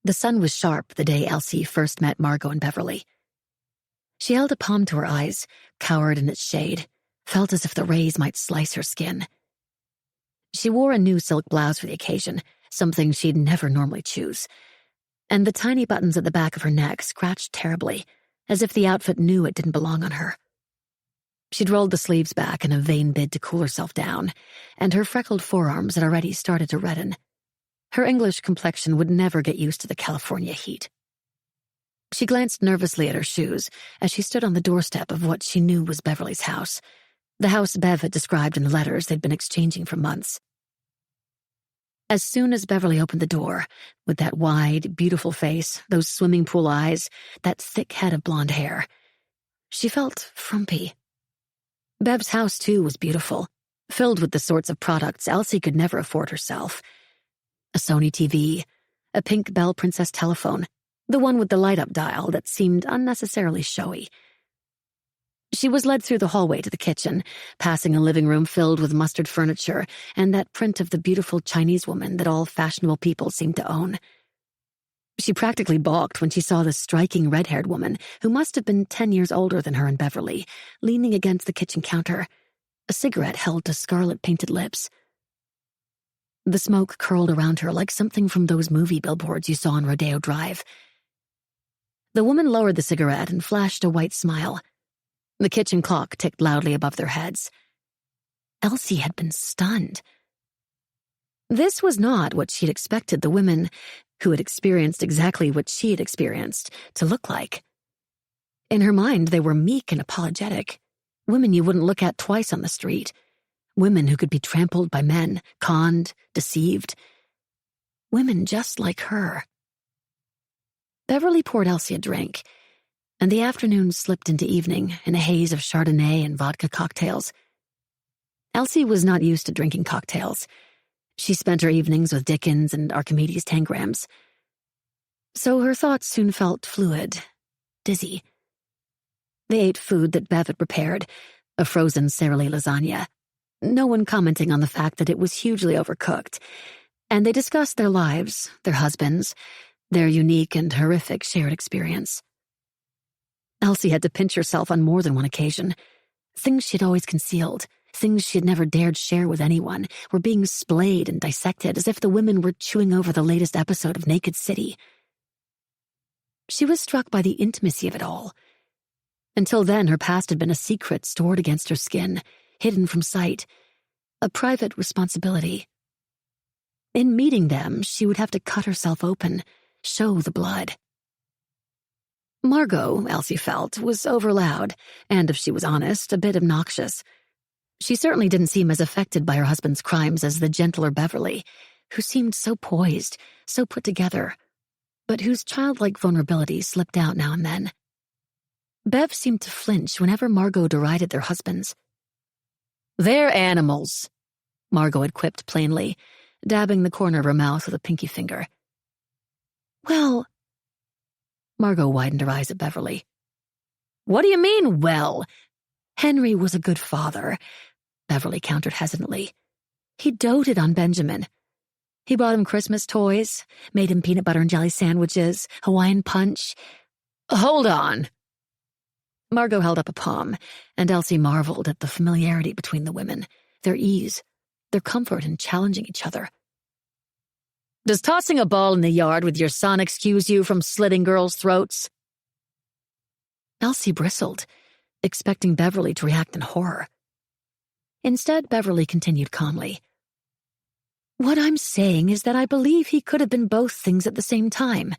The sun was sharp the day Elsie first met Margot and Beverley. She held a palm to her eyes, cowered in its shade, felt as if the rays might slice her skin. She wore a new silk blouse for the occasion, something she'd never normally choose, and the tiny buttons at the back of her neck scratched terribly, as if the outfit knew it didn't belong on her. She'd rolled the sleeves back in a vain bid to cool herself down, and her freckled forearms had already started to redden. Her English complexion would never get used to the California heat. She glanced nervously at her shoes as she stood on the doorstep of what she knew was Beverley's house, the house Bev had described in the letters they'd been exchanging for months. As soon as Beverley opened the door, with that wide, beautiful face, those swimming pool eyes, that thick head of blonde hair, she felt frumpy. Bev's house, too, was beautiful, filled with the sorts of products Elsie could never afford herself. A Sony TV, a pink Belle Princess telephone, the one with the light-up dial that seemed unnecessarily showy. She was led through the hallway to the kitchen, passing a living room filled with mustard furniture and that print of the beautiful Chinese woman that all fashionable people seemed to own. She practically balked when she saw the striking red-haired woman, who must have been 10 years older than her and Beverley, leaning against the kitchen counter, a cigarette held to scarlet-painted lips. The smoke curled around her like something from those movie billboards you saw on Rodeo Drive. The woman lowered the cigarette and flashed a white smile. The kitchen clock ticked loudly above their heads. Elsie had been stunned. This was not what she'd expected the women, who had experienced exactly what she had experienced, to look like. In her mind, they were meek and apologetic, women you wouldn't look at twice on the street, women who could be trampled by men, conned, deceived. Women just like her. Beverley poured Elsie a drink, and the afternoon slipped into evening in a haze of Chardonnay and vodka cocktails. Elsie was not used to drinking cocktails. She spent her evenings with Dickens and Archimedes tangrams. So her thoughts soon felt fluid, dizzy. They ate food that Bev had prepared, a frozen Sara Lee lasagna, no one commenting on the fact that it was hugely overcooked, and they discussed their lives, their husbands, their unique and horrific shared experience. Elsie had to pinch herself on more than one occasion. Things she'd always concealed, things she had never dared share with anyone, were being splayed and dissected as if the women were chewing over the latest episode of Naked City. She was struck by the intimacy of it all. Until then, her past had been a secret stored against her skin, hidden from sight, a private responsibility. In meeting them, she would have to cut herself open, show the blood. Margot, Elsie felt, was overloud, and if she was honest, a bit obnoxious. She certainly didn't seem as affected by her husband's crimes as the gentler Beverley, who seemed so poised, so put together, but whose childlike vulnerability slipped out now and then. Bev seemed to flinch whenever Margot derided their husbands. "They're animals," Margot had quipped plainly, dabbing the corner of her mouth with a pinky finger. "Well," Margot widened her eyes at Beverley. "What do you mean, well?" "Henry was a good father," Beverley countered hesitantly. "He doted on Benjamin. He bought him Christmas toys, made him peanut butter and jelly sandwiches, Hawaiian punch." "Hold on." Margot held up a palm, and Elsie marveled at the familiarity between the women, their ease, their comfort in challenging each other. "Does tossing a ball in the yard with your son excuse you from slitting girls' throats?" Elsie bristled, expecting Beverley to react in horror. Instead, Beverley continued calmly. "What I'm saying is that I believe he could have been both things at the same time.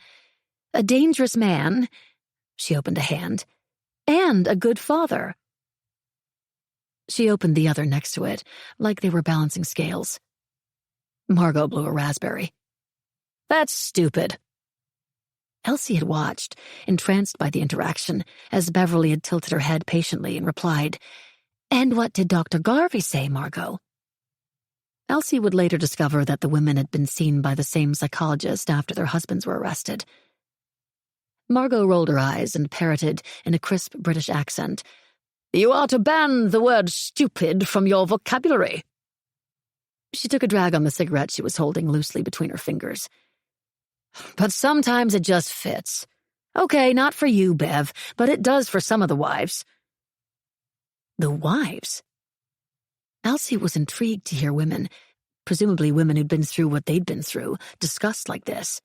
A dangerous man," she opened a hand, "and a good father." She opened the other next to it, like they were balancing scales. Margot blew a raspberry. "That's stupid." Elsie had watched, entranced by the interaction, as Beverley had tilted her head patiently and replied, "And what did Dr. Garvey say, Margot?" Elsie would later discover that the women had been seen by the same psychologist after their husbands were arrested. Margot rolled her eyes and parroted in a crisp British accent, "You are to ban the word stupid from your vocabulary." She took a drag on the cigarette she was holding loosely between her fingers. But sometimes it just fits. Okay, not for you, Bev, but it does for some of the wives. The wives? Elsie was intrigued to hear women, presumably women who'd been through what they'd been through, discussed like this.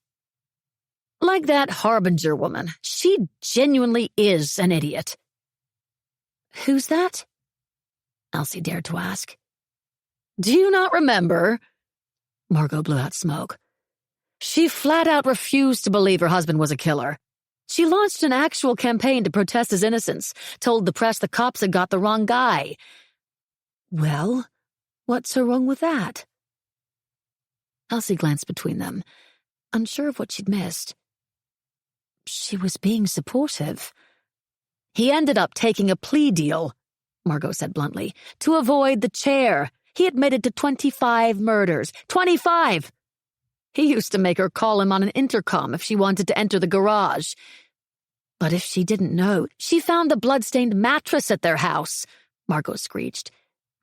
Like that Harbinger woman. She genuinely is an idiot. Who's that? Elsie dared to ask. Do you not remember? Margot blew out smoke. She flat out refused to believe her husband was a killer. She launched an actual campaign to protest his innocence, told the press the cops had got the wrong guy. Well, what's so wrong with that? Elsie glanced between them, unsure of what she'd missed. She was being supportive. He ended up taking a plea deal, Margot said bluntly, to avoid the chair. He admitted to 25 murders. 25! He used to make her call him on an intercom if she wanted to enter the garage. But if she didn't know, she found a blood-stained mattress at their house, Margot screeched.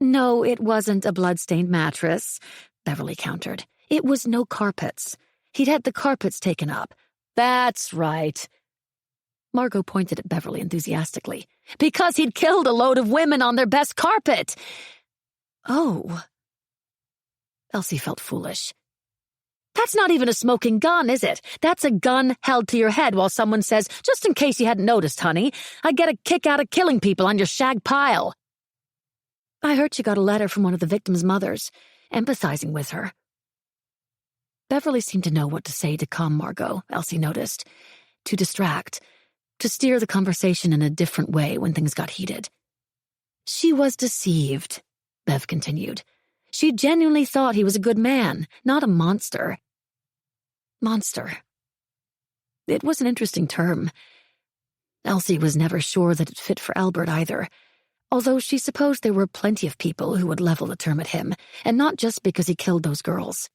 No, it wasn't a blood-stained mattress, Beverley countered. It was no carpets. He'd had the carpets taken up. That's right. Margot pointed at Beverley enthusiastically. Because he'd killed a load of women on their best carpet. Oh. Elsie felt foolish. That's not even a smoking gun, is it? That's a gun held to your head while someone says, just in case you hadn't noticed, honey, I get a kick out of killing people on your shag pile. I heard you got a letter from one of the victims' mothers, empathizing with her. Beverley seemed to know what to say to calm Margot, Elsie noticed, to distract, to steer the conversation in a different way when things got heated. She was deceived, Bev continued. She genuinely thought he was a good man, not a monster. Monster. It was an interesting term. Elsie was never sure that it fit for Albert either, although she supposed there were plenty of people who would level the term at him, and not just because he killed those girls.